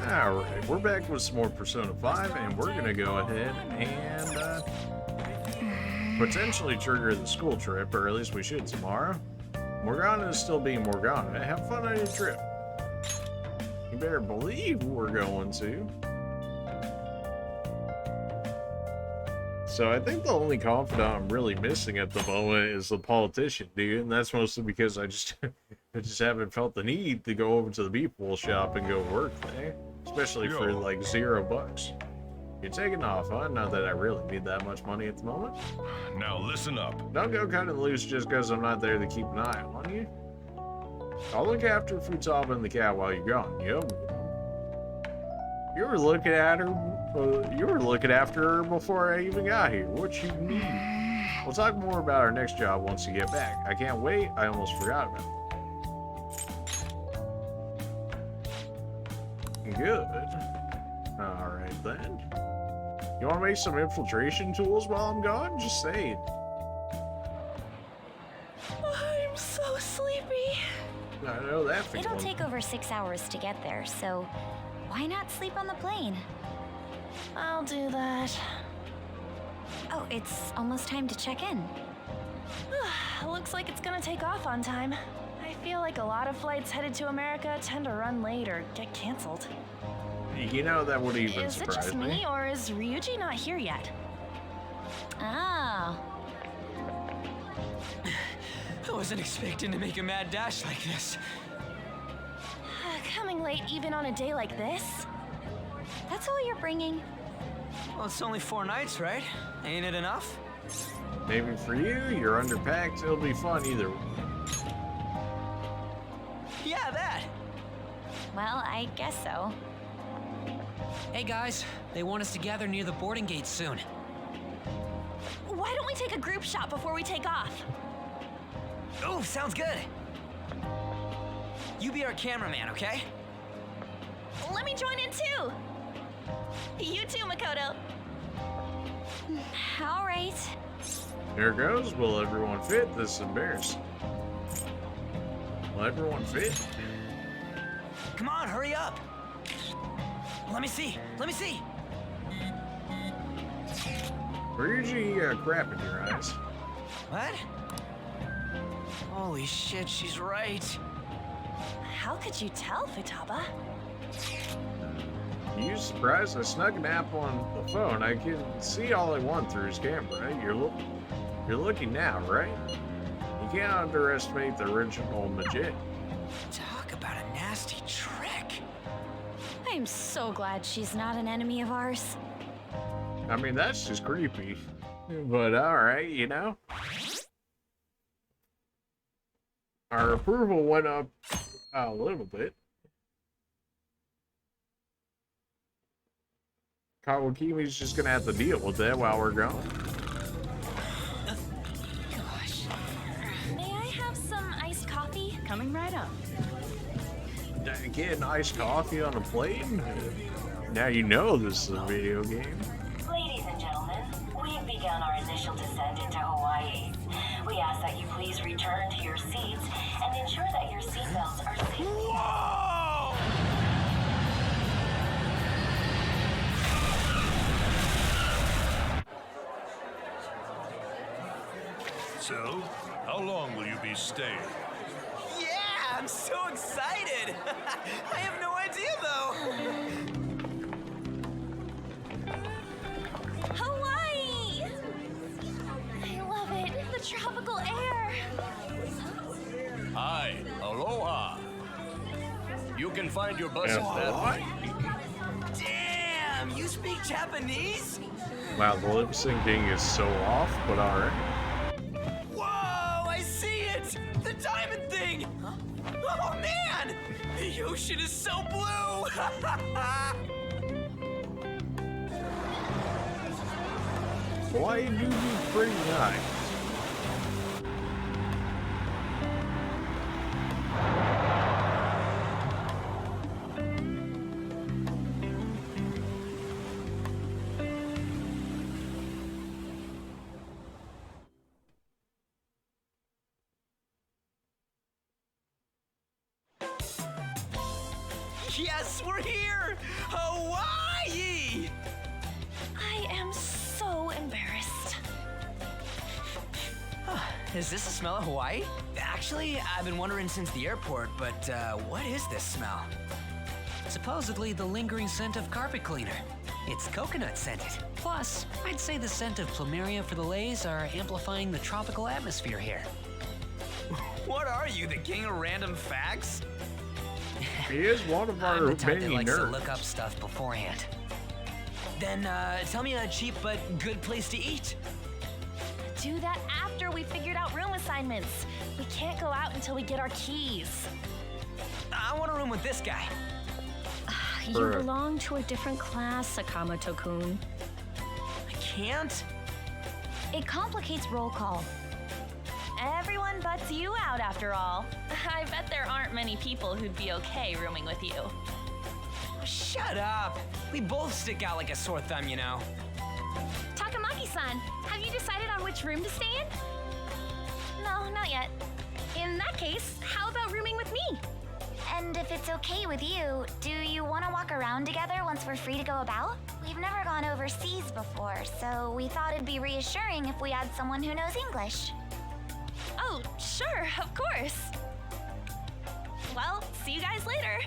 Alright, we're back with some more Persona 5, and we're gonna go ahead and potentially trigger the school trip, or at least we should tomorrow. Morgana is still being Morgana. Have fun on your trip. You better believe we're going to. So I think the only confidant I'm really missing at the moment is the politician, dude, and that's mostly because I just haven't felt the need to go over to the beef bowl shop and go work there, especially for like $0. You're taking off, huh? Not that I really need that much money at the moment. Now listen up. Don't go cutting loose just because I'm not there to keep an eye on you. I'll look after Futaba and the cat while you're gone. Yep. You were looking at her. You were looking after her before I even got here. What you need? We'll talk more about our next job once you get back. I can't wait. I almost forgot about it. Good. All right then. You want to make some infiltration tools while I'm gone? Just saying. I'm so sleepy. I know that feeling. It'll take over 6 hours to get there, so why not sleep on the plane? I'll do that. Oh, it's almost time to check in. Looks like it's gonna take off on time. I feel like a lot of flights headed to America tend to run late or get canceled. You know, that would even Is it surprise just me, or is Ryuji not here yet? Oh. I wasn't expecting to make a mad dash like this. Coming late even on a day like this? That's all you're bringing? Well, it's only 4 nights, right? Ain't it enough? Maybe for you, you're underpacked. It'll be fun either. Yeah, that! Well, I guess so. Hey guys, they want us to gather near the boarding gate soon. Why don't we take a group shot before we take off? Oh, sounds good! You be our cameraman, okay? Let me join in too! You too, Makoto. All right. There goes. Will everyone fit? This is embarrassing. Will everyone fit? Come on, hurry up! Let me see! Let me see! Ryuji, crap in your eyes. What? Holy shit, she's right. How could you tell, Futaba? You surprised? I snuck an app on the phone. I can see all I want through his camera. You're looking now, right? You can't underestimate the original Majid. Talk about a nasty trick. I'm so glad she's not an enemy of ours. I mean, that's just creepy. But alright, you know? Our approval went up a little bit. Kawakimi's just gonna have to deal with that while we're gone. Gosh. May I have some iced coffee? Coming right up. Getting iced coffee on a plane? Now you know this is a video game. Ladies and gentlemen, we've begun our initial descent into Hawaii. We ask that you please return to your seats and ensure that your seatbelts are safely... Whoa! So, how long will you be staying? Yeah, I'm so excited! I have no idea, though! Hawaii! I love it. The tropical air. Hi, aloha. You can find your bus. Damn, you speak Japanese? Wow, the lip syncing is so off, but alright. Whoa, I see it! The diamond thing! Oh man! The ocean is so blue! Why do you pretty nice? Yes, we're here! Hawaii! I am so embarrassed. Is this the smell of Hawaii? Actually, I've been wondering since the airport, but what is this smell? Supposedly the lingering scent of carpet cleaner. It's coconut scented. Plus, I'd say the scent of plumeria for the lays are amplifying the tropical atmosphere here. What are you, the king of random facts? He is one of our I'm the type that many likes to nerds. look up stuff beforehand. Then tell me a cheap but good place to eat. Do that after we figured out room assignments. We can't go out until we get our keys. I want a room with this guy. You Bruh. belong to a different class, Sakamoto-kun. I can't? It complicates roll call. Everyone butts you out after all. I bet there aren't many people who'd be okay rooming with you. Shut up. We both stick out like a sore thumb, you know. Takamaki-san, have you decided on which room to stay in? No, not yet. In that case, how about rooming with me? And if it's okay with you, do you want to walk around together once we're free to go about? We've never gone overseas before, so we thought it'd be reassuring if we had someone who knows English. Oh, sure, of course. Well, see you guys later.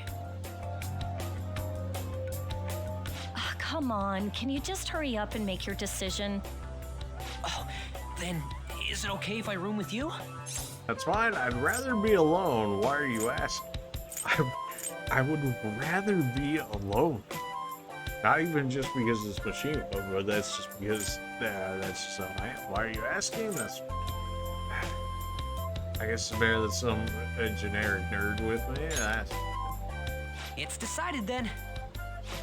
Ah, come on, can you just hurry up and make your decision? Oh, then is it okay if I room with you? That's fine. I'd rather be alone. Why are you asking? I would rather be alone. Not even just because it's machine, but that's just because that's just how I am. Why are you asking? That's I guess it's better than some generic nerd with me. That's It's decided then.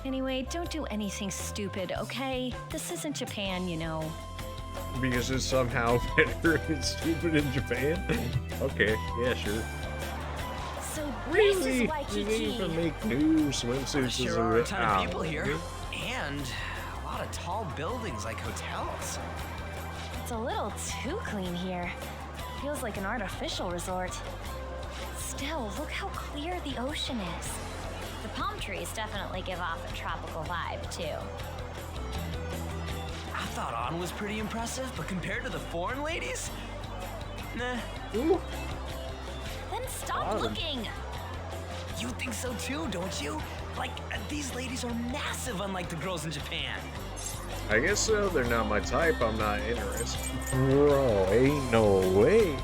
Anyway, don't do anything stupid, okay? This isn't Japan, you know. because it's somehow better and stupid in Japan. Okay, yeah, sure. So this Really? is Waikiki. You didn't even make new swimsuits as Sure a are a ton of oh, people here. really? And a lot of tall buildings like hotels. It's a little too clean here. Feels like an artificial resort. Still, look how clear the ocean is. The palm trees definitely give off a tropical vibe, too. I thought Anna was pretty impressive, but compared to the foreign ladies? Nah. Ooh, Then stop Autumn. looking. You think so too, don't you? Like, these ladies are massive unlike the girls in Japan. I guess so. They're not my type. I'm not interested. Bro, ain't no way.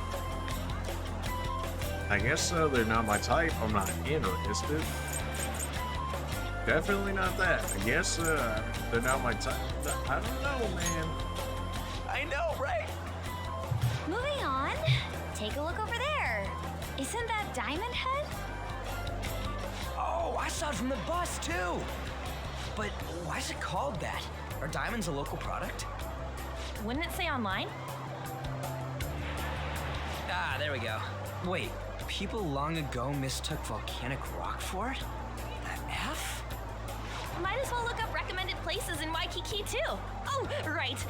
I guess so. They're not my type. I'm not interested. Definitely not that. I guess they're not my type. I don't know, man. I know, right? Moving on. Take a look over there. Isn't that Diamond Head? Oh, I saw it from the bus too. But why is it called that? Are diamonds a local product? Wouldn't it say online? Ah, there we go. Wait, people long ago mistook volcanic rock for it? The F? Might as well look up recommended places in Waikiki too. Oh, right.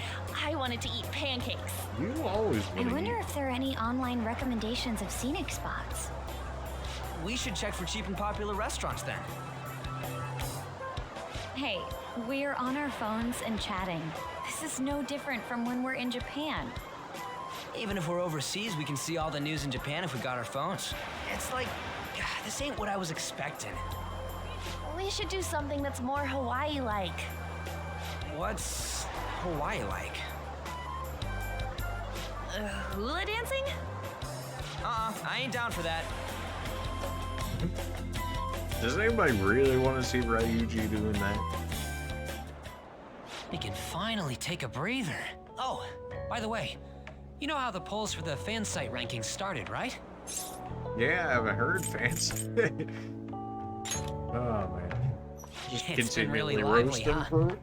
I wanted to eat pancakes. You always I wonder if there are any online recommendations of scenic spots. We should check for cheap and popular restaurants then. Hey, we're on our phones and chatting. This is no different from when we're in Japan. Even if we're overseas, we can see all the news in Japan if we got our phones. It's like, this ain't what I was expecting. We should do something that's more Hawaii-like. What's Hawaii like? Hula dancing? I ain't down for that. Does anybody really want to see Ryuji doing that? We can finally take a breather. Oh, by the way, you know how the polls for the fan site rankings started, right? Yeah, I haven't heard fans. Oh man. Just It's been really continually lively, roast them huh? for it?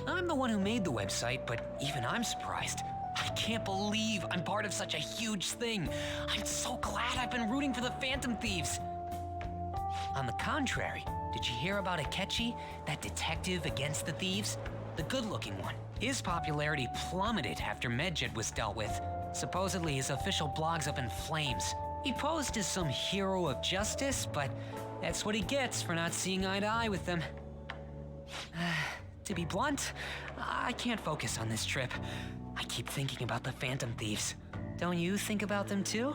I'm the one who made the website, but even I'm surprised. I can't believe I'm part of such a huge thing. I'm so glad I've been rooting for the Phantom Thieves. On the contrary, did you hear about Akechi, that detective against the thieves? The good-looking one. His popularity plummeted after Medjed was dealt with. Supposedly his official blog's up in flames. He posed as some hero of justice, but That's what he gets for not seeing eye to eye with them. To be blunt, I can't focus on this trip. I keep thinking about the Phantom Thieves. Don't you think about them too?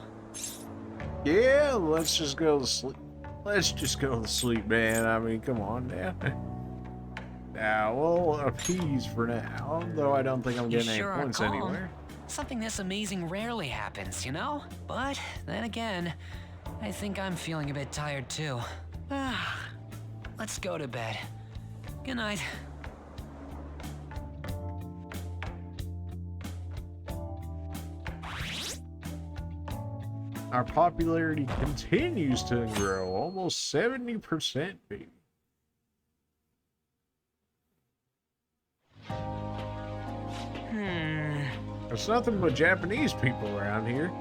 Yeah, let's just go to sleep. Let's just go to sleep, man. I mean, come on now. Now, we'll appease for now, though I don't think I'm You getting sure any are points calm. anywhere. Something this amazing rarely happens, you know? But then again, I think I'm feeling a bit tired too. Let's go to bed. Good night. Our popularity continues to grow, almost 70%, baby. There's nothing but Japanese people around here.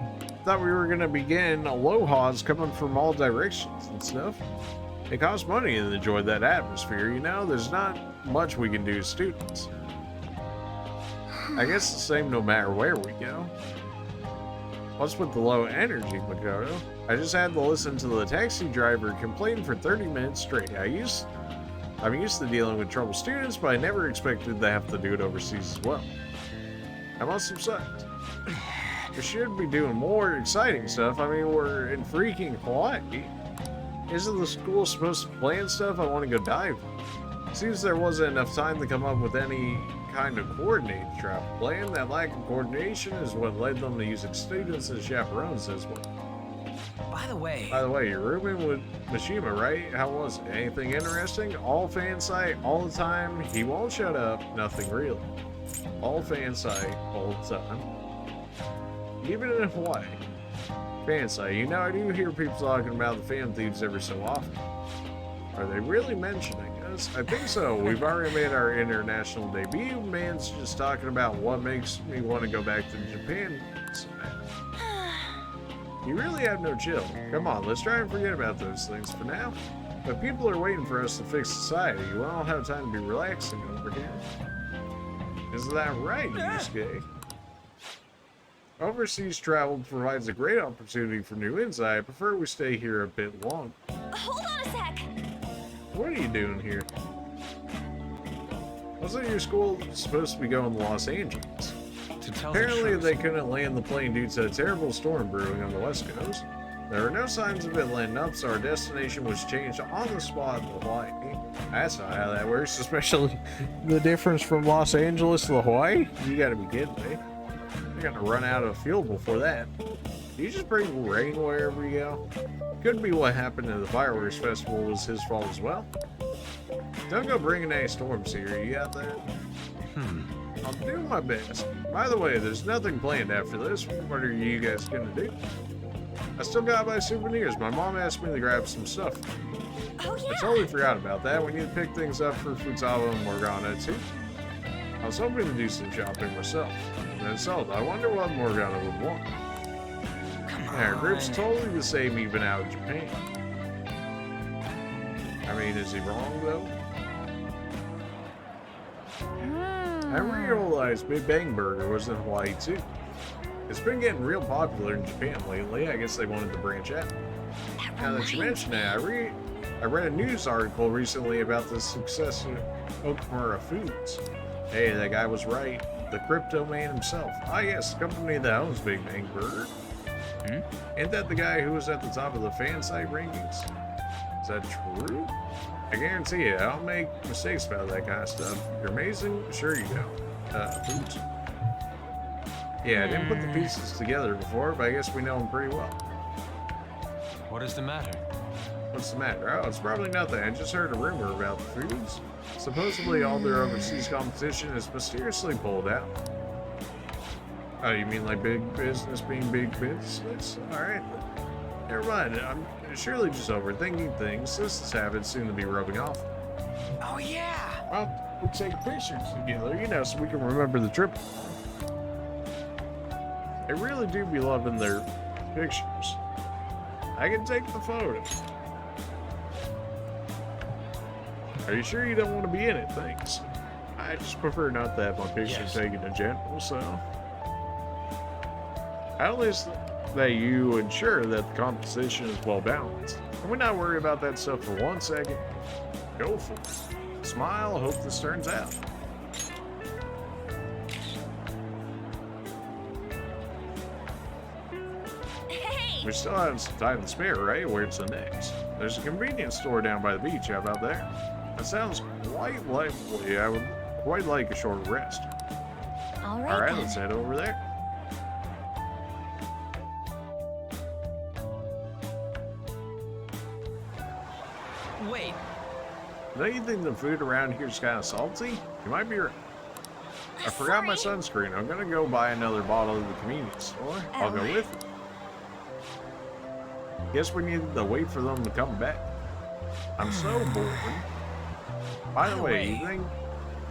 Thought we were gonna begin alohas coming from all directions and stuff. It costs money to enjoy that atmosphere, you know? There's not much we can do as students. I guess the same no matter where we go. What's with the low energy, Makoto? I just had to listen to the taxi driver complain for 30 minutes straight. I'm used to dealing with troubled students, but I never expected to have to do it overseas as well. I must have sucked. We should be doing more exciting stuff. I mean, we're in freaking Hawaii. Isn't the school supposed to plan stuff? I want to go dive. Seems there wasn't enough time to come up with any kind of coordinated travel plan. That lack of coordination is what led them to using students as chaperones as well. By the way, you're rooming with Mishima, right? How was it? Anything interesting? All fan site, all the time. He won't shut up. Nothing real. All fan site, all the time. Even in Hawaii. Fan site. You know, I do hear people talking about the Phantom Thieves every so often. Are they really mentioning us? I think so. We've already made our international debut. Man's just talking about what makes me want to go back to Japan. You really have no chill. Come on, let's try and forget about those things for now. But people are waiting for us to fix society. We don't have time to be relaxing over here. Isn't that right, Yusuke? Overseas travel provides a great opportunity for new insight. I prefer we stay here a bit long. Hold on a sec. What are you doing here? Wasn't your school supposed to be going to Los Angeles? to tell Apparently the they truth, couldn't land the plane due to a terrible storm brewing on the west coast. There were no signs of it letting up, so our destination was changed on the spot in Hawaii. That's not how that works, especially the difference from Los Angeles to Hawaii. You gotta be kidding me. You're gonna run out of fuel before that. Do you just bring rain wherever you go? Could be what happened at the fireworks festival was his fault as well. Don't go bringing any storms here, you got that? I'll do my best. By the way, there's nothing planned after this. What are you guys gonna do? I still gotta buy souvenirs. My mom asked me to grab some stuff. Oh, yeah. I totally forgot about that. We need to pick things up for Futaba and Morgana too. I was hoping to do some shopping myself. And then sold. I wonder what Morgana would want. Our group's totally the same even out in Japan. I mean, is he wrong though? I realized Big Bang Burger was in Hawaii too. It's been getting real popular in Japan lately. I guess they wanted to branch out. Now that you mention it, I read a news article recently about the success of Okamura Foods. Hey, that guy was right. The crypto man himself. Ah yes, the company that owns Big Bang Burger. Ain't that the guy who was at the top of the fan site rankings? Is that true? I guarantee you, I don't make mistakes about that kind of stuff. You're amazing? Sure you don't. Foods. Yeah, I didn't put the pieces together before, but I guess we know him pretty well. What is the matter? What's the matter? Oh, it's probably nothing. I just heard a rumor about the foods. Supposedly all their overseas competition is mysteriously pulled out. Oh, you mean like big business being big business? Alright. Never mind. I'm surely just overthinking things. This habit seem to be rubbing off. Oh yeah! Well, we'll take pictures together, you know, so we can remember the trip. I really do be loving their pictures. I can take the photo. Are you sure you don't want to be in it? Thanks. I just prefer not to have my picture taken in general, so... At least that you ensure that the composition is well balanced. Can we not worry about that stuff for 1 second? Go for it. Smile, hope this turns out. Hey! We still have some time to spare, right? Where's the next? There's a convenience store down by the beach. How about there? That sounds quite lively. I would quite like a short rest. All right, Alright, then. let's head over there. Wait, Don't you think the food around here is kind of salty? You might be right. I forgot my sunscreen. I'm gonna go buy another bottle at the convenience store. I'll go with you. Guess we need to wait for them to come back. I'm so bored. By the way, you think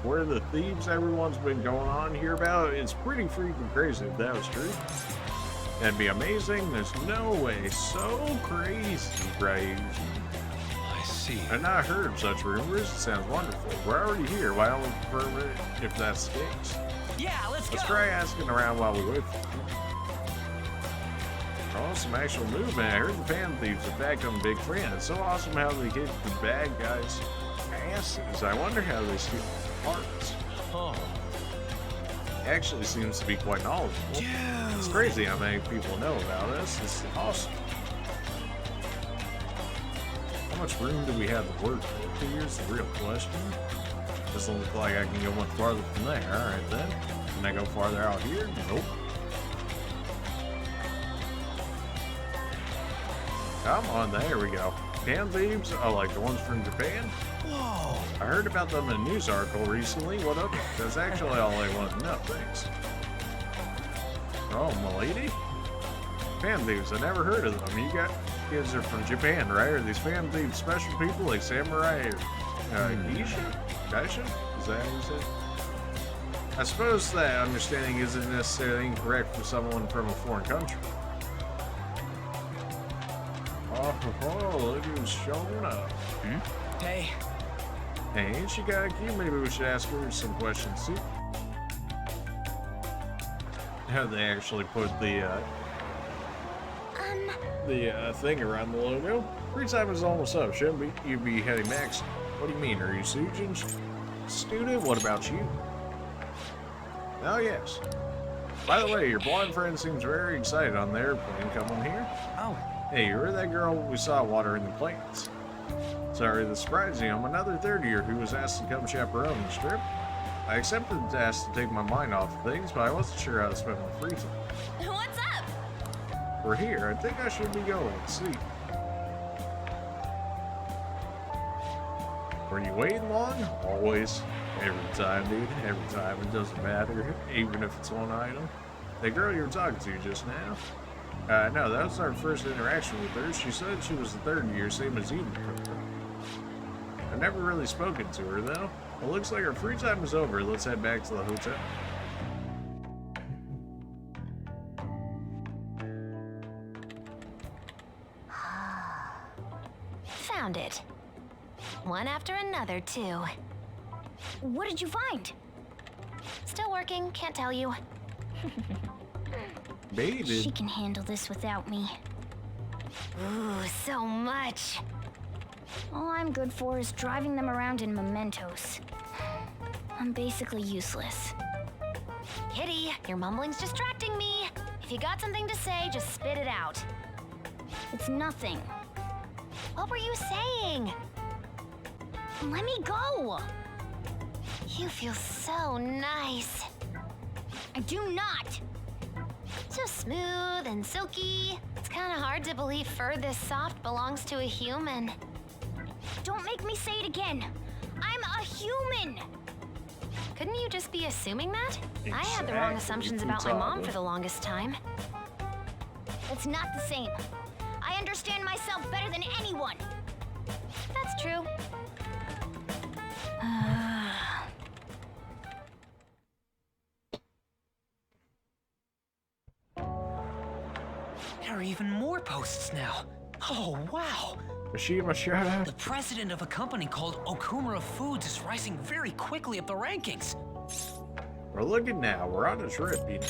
where the thieves everyone's been going on here about? It's pretty freaking crazy if that was true. That'd be amazing. There's no way. So crazy, crazy. I see. I've not heard of such rumors. It sounds wonderful. We're already here. Why don't we confirm it if that's the case? yeah, let's go. Let's try asking around while we wait. Oh, some actual movement. I heard the fan thieves attacked on Big Friend. It's so awesome how they hit the bad guys' asses. I wonder how they steal parts. Oh, Actually seems to be quite knowledgeable. It's crazy how many people know about us. It's awesome. How much room do we have to work with? Here's the real question. Doesn't look like I can go much farther from there. Alright then. Can I go farther out here? Nope. Come on, there we go. Fan thieves? Oh, like the ones from Japan? Whoa. I heard about them in a news article recently. What up? That's actually all I want to know. Thanks. Oh, milady? Fan thieves, I never heard of them. You guys are from Japan, right? Are these fan thieves special people like samurai or Geisha? Is that how you say it? I suppose that understanding isn't necessarily incorrect for someone from a foreign country. Oh, look who's showing up. Hey, Hey, ain't she got a key? Maybe we should ask her some questions too. How they actually put the thing around the logo. Free time is almost up. Shouldn't you be heading next? What do you mean? Are you student? What about you? Oh yes. By the way, your blonde friend seems very excited on the airplane coming here. oh, Hey, you're that girl we saw watering the plants. Sorry to surprise you, I'm another third-year who was asked to come chaperone this trip. I accepted the task to take my mind off of things, but I wasn't sure how to spend my free time. What's up? We're here. I think I should be going. Let's see. Were you waiting long? Always. Every time, dude. Every time. It doesn't matter, even if it's one item. The girl you were talking to just now? No, that was our first interaction with her. She said she was the third year, same as you. I've never really spoken to her, though. It looks like our free time is over. Let's head back to the hotel. Found it. One after another, too. What did you find? Still working, can't tell you. Baby. She can handle this without me. Ooh, so much. All I'm good for is driving them around in mementos. I'm basically useless. Kitty, your mumbling's distracting me. If you got something to say, just spit it out. It's nothing. What were you saying? Let me go! You feel so nice. I do not! So smooth and silky. It's kind of hard to believe fur this soft belongs to a human. Don't make me say it again! I'm a human! Couldn't you just be assuming that? I had the wrong assumptions about my mom for the longest time. It's not the same. I understand myself better than anyone! That's true. there are even more posts now. Oh, wow. Mishima, shout out. The president of a company called Okumura Foods is rising very quickly up the rankings. We're looking now. We're on a trip, you know.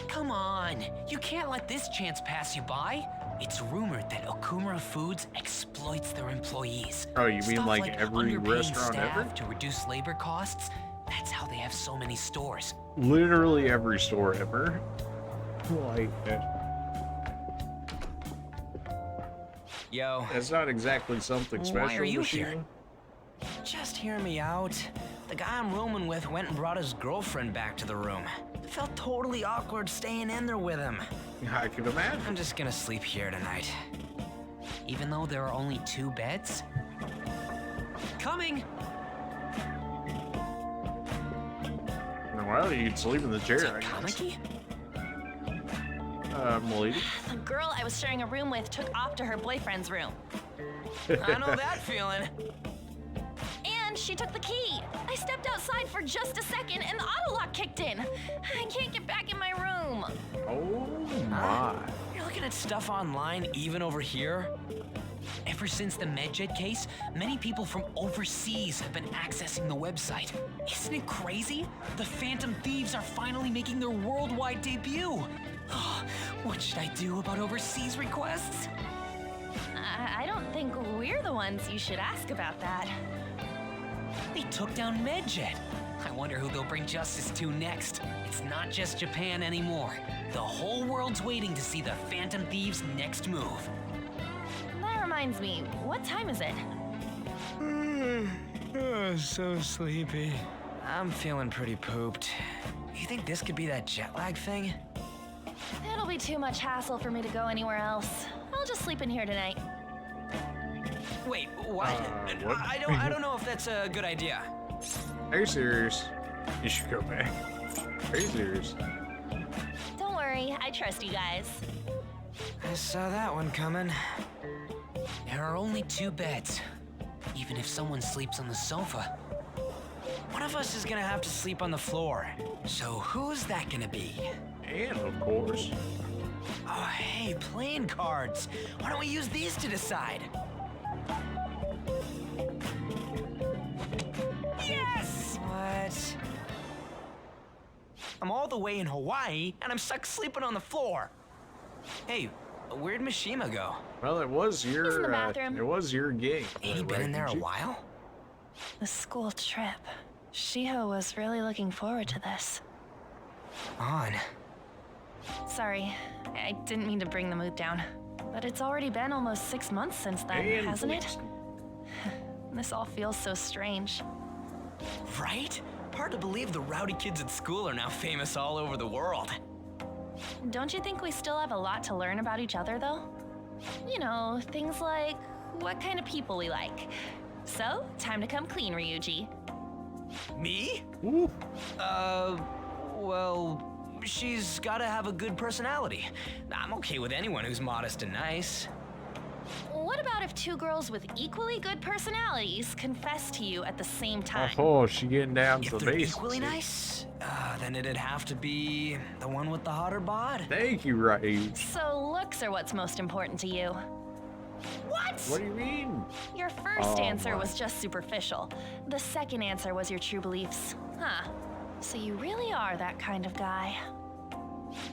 Come on, you can't let this chance pass you by. It's rumored that Okumura Foods exploits their employees. Oh, you mean Stuff like every underpaying restaurant staff ever? to reduce labor costs. That's how they have so many stores. Literally every store ever. Like, Yo, that's not exactly something special. why are you Machine. here? Just hear me out. The guy I'm rooming with went and brought his girlfriend back to the room. It felt totally awkward staying in there with him. I can imagine. I'm just gonna sleep here tonight. Even though there are only 2 beds? Coming! Well, you can sleep in the chair, Is I it guess. Kamiki? Milady. The girl I was sharing a room with took off to her boyfriend's room. I know that feeling. And she took the key. I stepped outside for just a second and the auto lock kicked in. I can't get back in my room. Oh my. You're looking at stuff online, even over here? Ever since the MedJet case, many people from overseas have been accessing the website. Isn't it crazy? The Phantom Thieves are finally making their worldwide debut. What should I do about overseas requests? I don't think we're the ones you should ask about that. They took down MedJet. I wonder who they'll bring justice to next. It's not just Japan anymore. The whole world's waiting to see the Phantom Thieves' next move. That reminds me, what time is it? So sleepy. I'm feeling pretty pooped. You think this could be that jet lag thing? It'll be too much hassle for me to go anywhere else. I'll just sleep in here tonight. Wait, what? What? I don't know if that's a good idea. Are you serious? You should go back. Are you serious? Don't worry, I trust you guys. I saw that one coming. There are only 2 beds. Even if someone sleeps on the sofa. One of us is gonna have to sleep on the floor. So who's that gonna be? And of course. Oh, hey, playing cards. Why don't we use these to decide? Yes! What? I'm all the way in Hawaii, and I'm stuck sleeping on the floor. Hey, where'd Mishima go? Well, it was He's in your the bathroom. it was your game. Ain't he been in there a while? The school trip. Shiho was really looking forward to this. On. Sorry, I didn't mean to bring the mood down. But it's already been almost 6 months since then, And hasn't it? please. This all feels so strange. Right? Hard to believe the rowdy kids at school are now famous all over the world. Don't you think we still have a lot to learn about each other, though? You know, things like what kind of people we like. So, time to come clean, Ryuji. Me? Ooh. Well, she's gotta have a good personality. I'm okay with anyone who's modest and nice. What about if 2 girls with equally good personalities confess to you at the same time? Oh, she getting down to If the they're basics. equally nice, then it'd have to be the one with the hotter bod. Thank you, Rage. So looks are what's most important to you. What? What do you mean? Your first Oh, answer my. was just superficial. The second answer was your true beliefs. Huh. So you really are that kind of guy.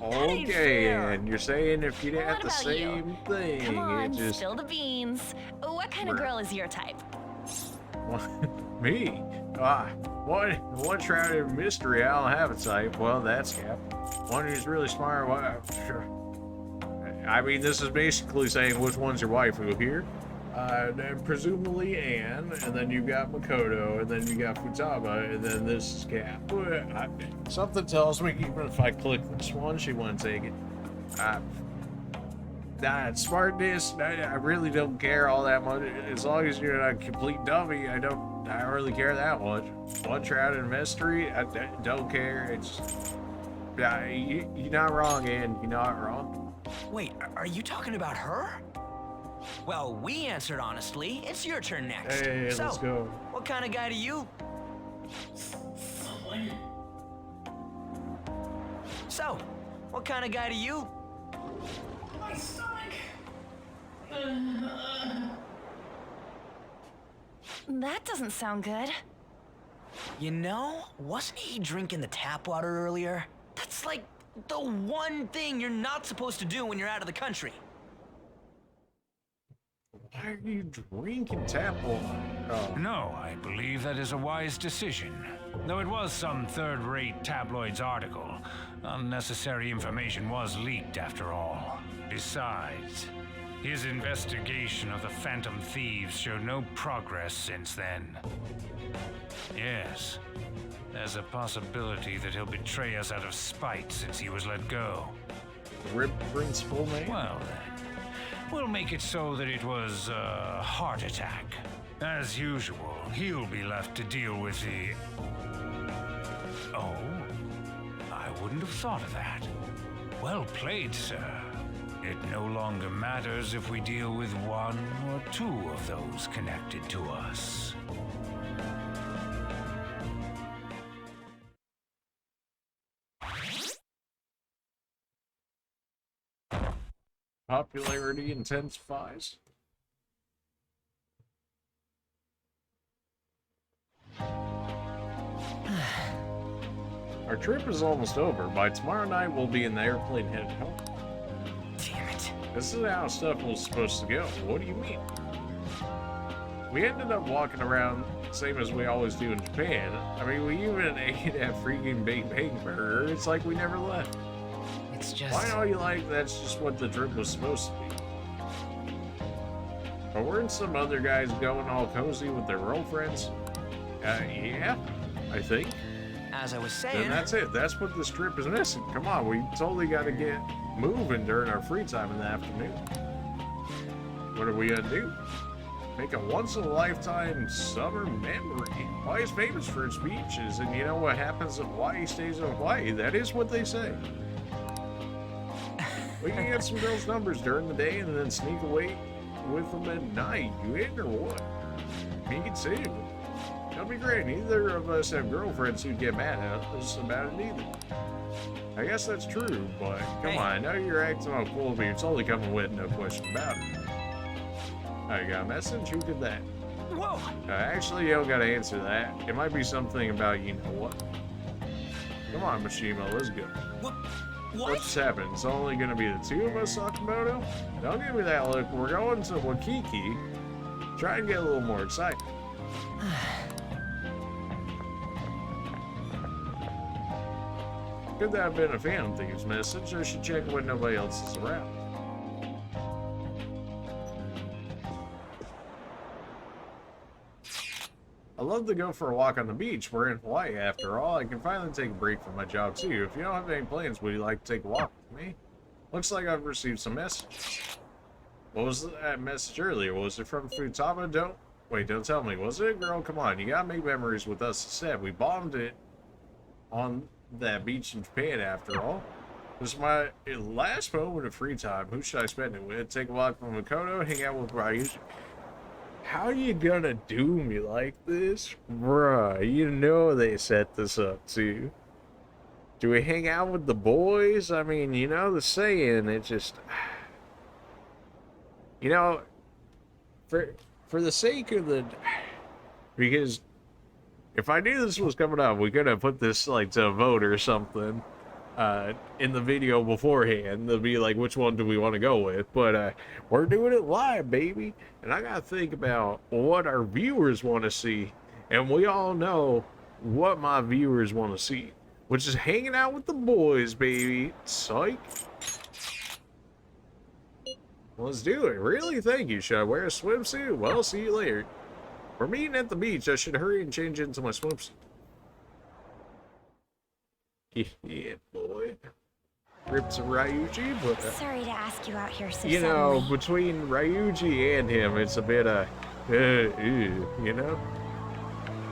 ain't Okay, fair. and you're saying if you didn't What have the about you? same thing, Come on, it just spill the beans. What kind of Bruh. girl is your type? me. One shrouded in mystery. I don't have a type. Well, that's Cap. One who's really smart. Sure. I mean, this is basically saying which one's your waifu here. Then presumably Anne, and then you got Makoto, and then you got Futaba, and then this is Cap. Something tells me even if I click this one, she wouldn't take it. Smartness, I really don't care all that much. As long as you're not a complete dummy, I don't really care that much. One shrouded in mystery, I don't care. It's you're not wrong, Anne. You're not wrong. Wait, are you talking about her? Well, we answered honestly. It's your turn next. Hey, so, let's go. What kind of guy do you? So, what kind of guy do you? My stomach. That doesn't sound good. You know, wasn't he drinking the tap water earlier? That's like the one thing you're not supposed to do when you're out of the country. Why are you drinking tap water? Oh. No, I believe that is a wise decision. Though it was some third-rate tabloids article, unnecessary information was leaked after all. Besides, his investigation of the Phantom Thieves showed no progress since then. Yes, there's a possibility that he'll betray us out of spite since he was let go. Rip principal name? Well then, we'll make it so that it was a heart attack. As usual, he'll be left to deal with the... Oh, I wouldn't have thought of that. Well played, sir. It no longer matters if we deal with one or two of those connected to us. Popularity intensifies. Our trip is almost over. By tomorrow night, we'll be in the airplane headed home. Damn it. This is how stuff was supposed to go. What do you mean? We ended up walking around same as we always do in Japan. I mean, we even ate that freaking Big Bang Burger. It's like we never left. It's just... Why are you like that's just what the trip was supposed to be? But weren't some other guys going all cozy with their girlfriends? Yeah, I think. As I was Then saying... that's it. That's what this trip is missing. Come on, we totally got to get moving during our free time in the afternoon. What are we gonna do? Make a once-in-a-lifetime summer memory. Hawaii's famous for its beaches, and you know what happens if Hawaii stays in Hawaii? That is what they say. We can get some girls' numbers during the day and then sneak away with them at night. You in or what? Me too. That'll be great. Neither of us have girlfriends who'd get mad at us about it either. I guess that's true, but come on, I know you're acting all cool, but you're totally coming with, no question about it. I got a message. Who did that? Whoa! Actually, you don't gotta answer that. It might be something about you know what. Come on, Mishima, let's go. What? What's happening? It's only gonna be the two of us, Sakamoto? Don't give me that look. We're going to Waikiki. Try and get a little more excited. Could that have been a Phantom Thieves message? I should check when nobody else is around. I love to go for a walk on the beach. We're in Hawaii after all. I can finally take a break from my job too. If you don't have any plans, would you like to take a walk with me? Looks like I've received some messages. What was that message earlier? Was it from Futaba? Don't tell me. Was it a girl? Come on, you gotta make memories with us instead. We bombed it on that beach in Japan after all. This is my last moment of free time. Who should I spend it with? Take a walk from Makoto, hang out with Ryuji. How you gonna do me like this? Bruh, you know they set this up too. Do we hang out with the boys? I mean, you know the saying, it just... You know, for the sake of the... Because if I knew this was coming up, we could have put this like to a vote or something in the video beforehand to be like, which one do we want to go with? But we're doing it live, baby. And I gotta think about what our viewers want to see. And we all know what my viewers want to see, which is hanging out with the boys, baby. Psych. Let's do it. Really? Thank you. Should I wear a swimsuit? Well, see you later. We're meeting at the beach. I should hurry and change into my swimsuit. Yeah, boy. Rips of Ryuji, but... Sorry to ask you out here so you know, suddenly. between Ryuji and him, it's a bit, you know?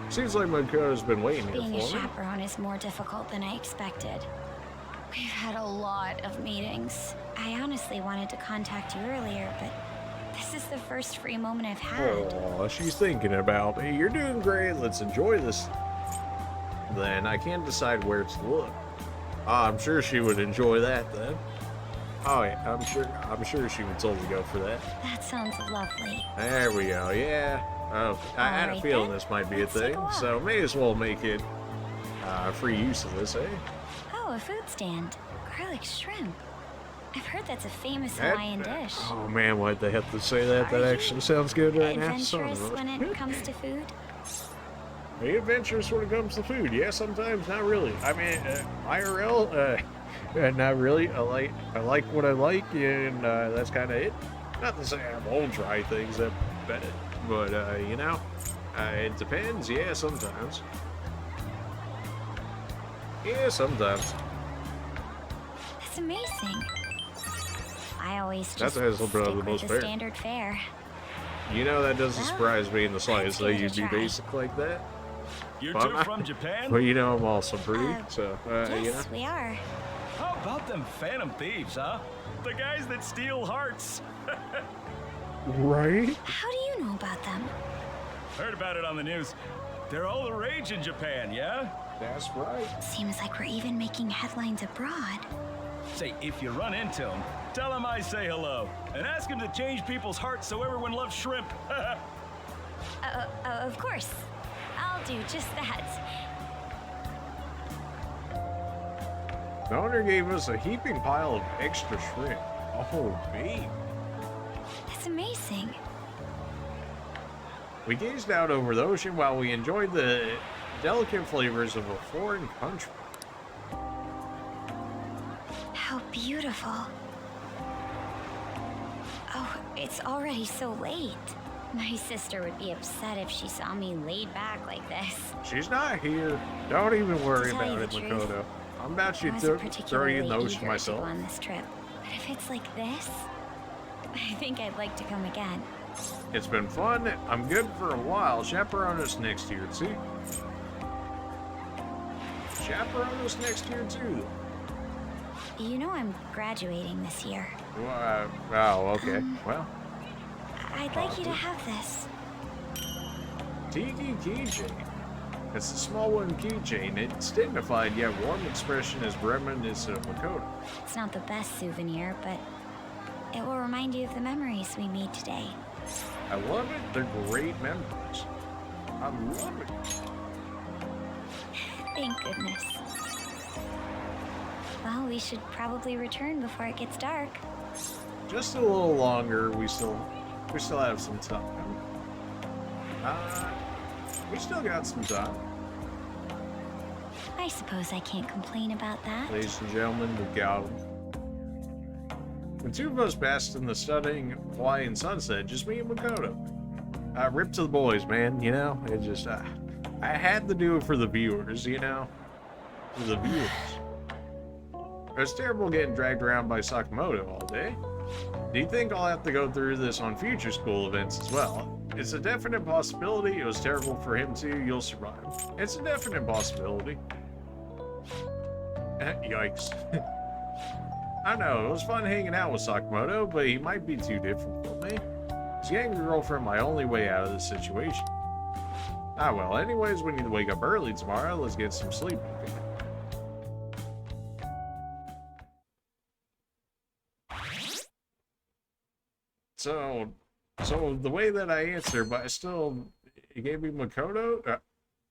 Seems like Makoto's been waiting here Being a for me. chaperone is more difficult than I expected. We've had a lot of meetings. I honestly wanted to contact you earlier, but this is the first free moment I've had. Aw, she's thinking about me. You're doing great. Let's enjoy this. Then I can't decide where to look. I'm sure she would enjoy that then. Oh yeah, I'm sure she would totally go for that. That sounds lovely. There we go, yeah. Oh, I had a Alright feeling then. this might be a Let's take thing, a walk. so may as well make it free use of this, eh? Oh, a food stand. Garlic shrimp. I've heard that's a famous Hawaiian dish. Oh man, why'd they have to say that? That Are actually you sounds good right now. Adventurous when it comes to food? Are you adventurous when it comes to food? Yeah, sometimes, not really. I mean, IRL, not really. I like what I like, and that's kind of it. Not to say I won't try things that better, but you know, it depends. Yeah, sometimes. Yeah, sometimes. That's amazing. I always That's just a little bit of stick the with most the fair. standard fare. You know, that doesn't Well, surprise me in the slightest that give it a you'd be try. basic like that. You Well, two I- from Japan? But you know, I'm also pretty, so, Yes, you know. we are. How about them phantom thieves, huh? The guys that steal hearts. Right? How do you know about them? Heard about it on the news. They're all the rage in Japan, yeah? That's right. Seems like we're even making headlines abroad. Say, if you run into them, tell them I say hello. And ask them to change people's hearts so everyone loves shrimp. Of course. I'll do just that. The owner gave us a heaping pile of extra shrimp. Oh, babe. That's amazing. We gazed out over the ocean while we enjoyed the delicate flavors of a foreign country. How beautiful. Oh, it's already so late. My sister would be upset if she saw me laid back like this. She's not here. Don't even worry To tell about you it, the truth, Makoto. I'm about I you wasn't to throw particularly you in the ocean eager to myself. go on this trip. But if it's like this, I think I'd like to come again. It's been fun. I'm good for a while. Chaperone us next year, too. Chaperone us next year, too. You know I'm graduating this year. Oh, okay. Well, I'd like you to have this. Tiki keychain. It's a small wooden keychain. It's dignified yet warm expression is reminiscent of Makoto. It's not the best souvenir, but it will remind you of the memories we made today. I love it. They're great memories. I love it. Thank goodness. Well, we should probably return before it gets dark. Just a little longer. We still have some time. We still got some time. I suppose I can't complain about that. Ladies and gentlemen, we've got them. The two of us basked in the stunning Hawaiian sunset, just me and Makoto. Rip to the boys, man, you know? It just, I had to do it for the viewers, you know? For the viewers. It was terrible getting dragged around by Sakamoto all day. Do you think I'll have to go through this on future school events as well? It's a definite possibility. It was terrible for him too. You'll survive. It's a definite possibility. Yikes. I know, it was fun hanging out with Sakamoto, but he might be too different for me. Is getting a girlfriend my only way out of this situation? Ah well, anyways, we need to wake up early tomorrow. Let's get some sleep, okay? So the way that I answer, but I still, you gave me Makoto?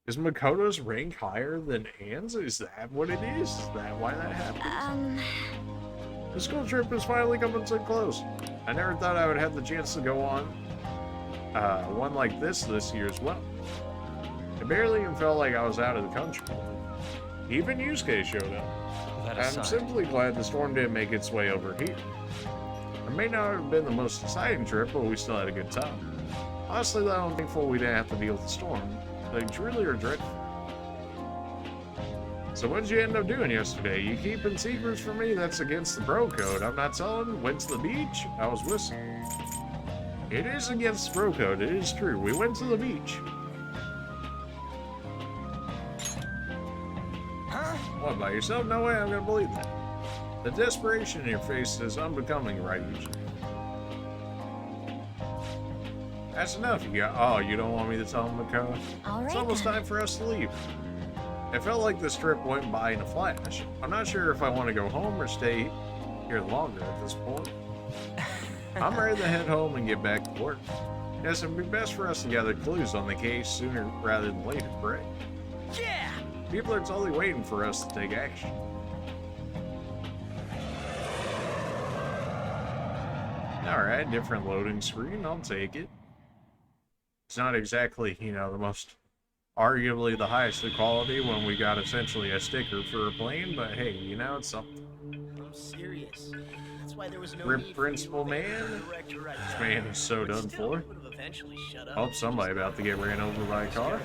Is Makoto's rank higher than Anne's? Is that what it is? Is that why that happens? The school trip is finally coming so close. I never thought I would have the chance to go on one like this year as well. It barely even felt like I was out of the country. Even Yusuke showed up. That I'm simply glad the storm didn't make its way over here. It may not have been the most exciting trip, but we still had a good time. Honestly, though, I'm thankful we didn't have to deal with the storm. They truly are dreadful. So what did you end up doing yesterday? You keeping secrets from me? That's against the bro code. I'm not telling. Went to the beach. I was whistling. It is against the bro code. It is true. We went to the beach. Huh? What, about yourself? No way I'm gonna believe that. The desperation in your face is unbecoming, right? That's enough. You got. Oh, you don't want me to tell him, Makoto? All right, It's almost then. time for us to leave. It felt like this trip went by in a flash. I'm not sure if I want to go home or stay here longer at this point. I'm ready to head home and get back to work. Yes, it'd be best for us to gather clues on the case sooner rather than later, correct? Yeah! People are totally waiting for us to take action. Alright, different loading screen. I'll take it. It's not exactly, you know, the most... arguably the highest of quality when we got essentially a sticker for a plane, but hey, you know, it's something. I'm serious. That's why there was no Rip need for Principal you to Man. correct your right This back. man is so But done still, for. you would have eventually shut up. Hope somebody about to get ran over by a car.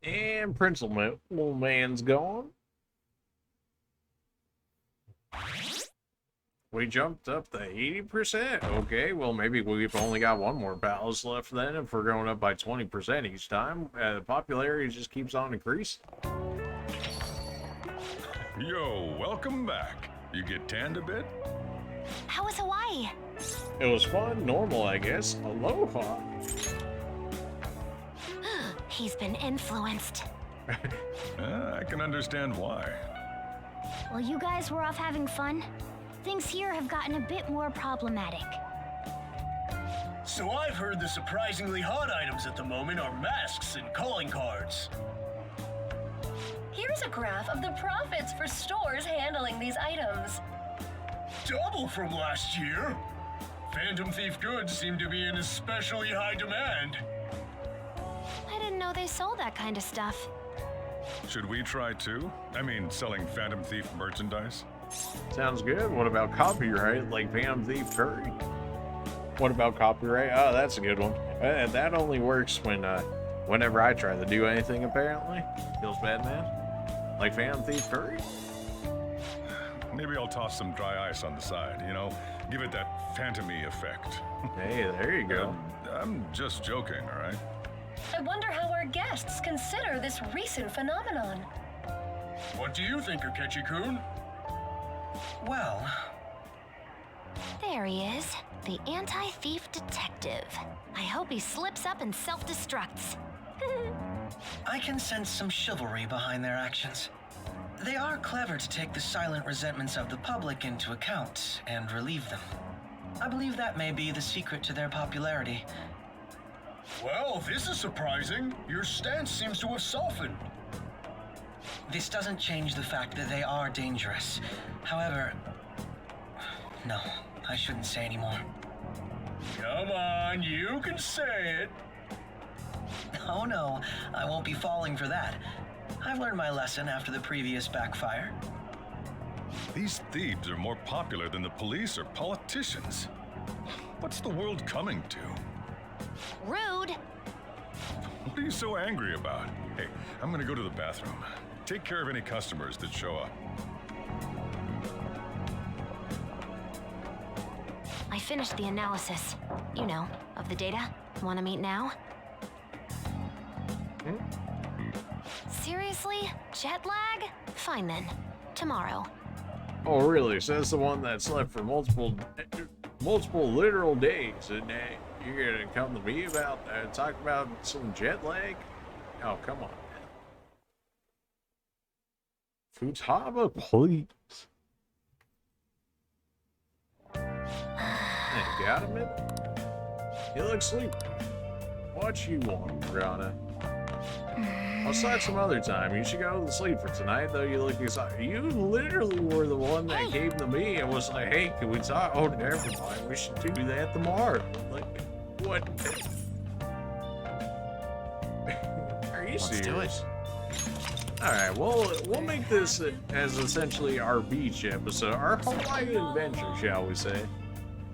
And Principal Man's gone. We jumped up to 80%. Okay, well, maybe we've only got one more palace left then if we're going up by 20% each time. The popularity just keeps on increasing. Yo, welcome back. You get tanned a bit? How was Hawaii? It was fun, normal, I guess. Aloha. He's been influenced. I can understand why. While you guys were off having fun, things here have gotten a bit more problematic. So I've heard the surprisingly hot items at the moment are masks and calling cards. Here's a graph of the profits for stores handling these items. Double from last year. Phantom Thief goods seem to be in especially high demand. I didn't know they sold that kind of stuff. Should we try too? I mean, selling Phantom Thief merchandise? Sounds good. What about copyright, like Phantom Thief Curry? What about copyright? Oh, that's a good one. That only works when, whenever I try to do anything, apparently. Feels bad, man. Like Phantom Thief Curry? Maybe I'll toss some dry ice on the side, you know? Give it that phantom-y effect. Hey, there you go. I'm just joking, all right? I wonder how our guests consider this recent phenomenon. What do you think, Akechi-kun? Well, There he is, the anti-thief detective. I hope he slips up and self-destructs. I can sense some chivalry behind their actions. They are clever to take the silent resentments of the public into account and relieve them. I believe that may be the secret to their popularity. Well, this is surprising. Your stance seems to have softened. This doesn't change the fact that they are dangerous. However, no, I shouldn't say anymore. Come on, you can say it. Oh no, I won't be falling for that. I've learned my lesson after the previous backfire. These thieves are more popular than the police or politicians. What's the world coming to? Rude. What are you so angry about? Hey, I'm gonna go to the bathroom. Take care of any customers that show up. I finished the analysis. You know, of the data. Want to meet now? Seriously? Jet lag? Fine then. Tomorrow. Oh, really? Says the one that slept for multiple literal days. And you're gonna come to me about talk about some jet lag? Oh, come on, man. Futaba, please. Hey, got him? He looks sleepy. What you want, Brianna? I'll start some other time. You should go to sleep for tonight, though. You look excited. You literally were the one that came to me and was like, "Hey, can we talk?" Oh, never mind. We should do that tomorrow. Like, what? Are you serious? do it. All right. Well, we'll make this as essentially our beach episode, our Hawaii adventure, shall we say?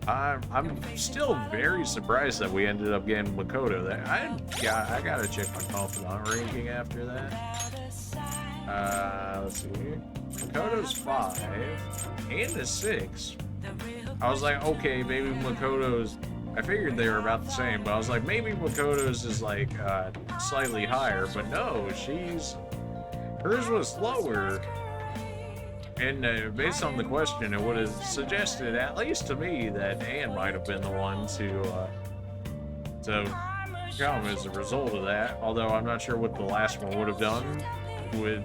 I'm still very surprised that we ended up getting Makoto. That I gotta check my confidant ranking after that. Let's see here. Makoto's 5 and a 6. I was like, okay, maybe Makoto's. I figured they were about the same, but I was like, maybe Makoto's is like slightly higher, but no, hers was lower. And based on the question, it would have suggested, at least to me, that Anne might have been the one to come as a result of that. Although I'm not sure what the last one would have done,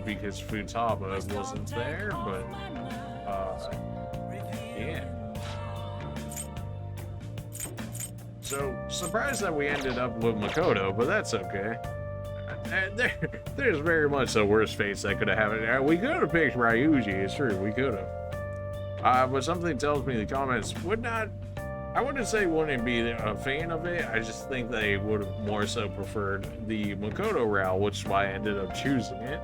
because Futaba wasn't there. But yeah. So surprised that we ended up with Makoto, but that's okay. There's very much the worst fates that could have happened. We could have picked Ryuji, it's true, we could have. But something tells me the comments would not, I wouldn't say wouldn't be a fan of it, I just think they would have more so preferred the Makoto route, which is why I ended up choosing it.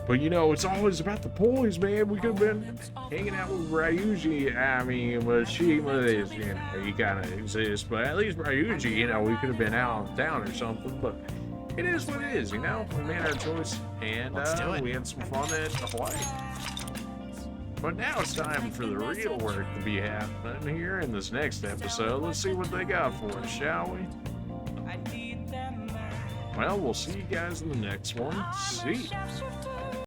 But you know, it's always about the boys, man. We could have been hanging out with Ryuji. I mean, Mashima is, you know, he kind of exists, but at least Ryuji, you know, we could have been out in town or something. But it is what it is, you know. We made our choice, and we had some fun at Hawaii. But now it's time for the real work to be happening here in this next episode. Let's see what they got for us, shall we? Well, we'll see you guys in the next one. See ya.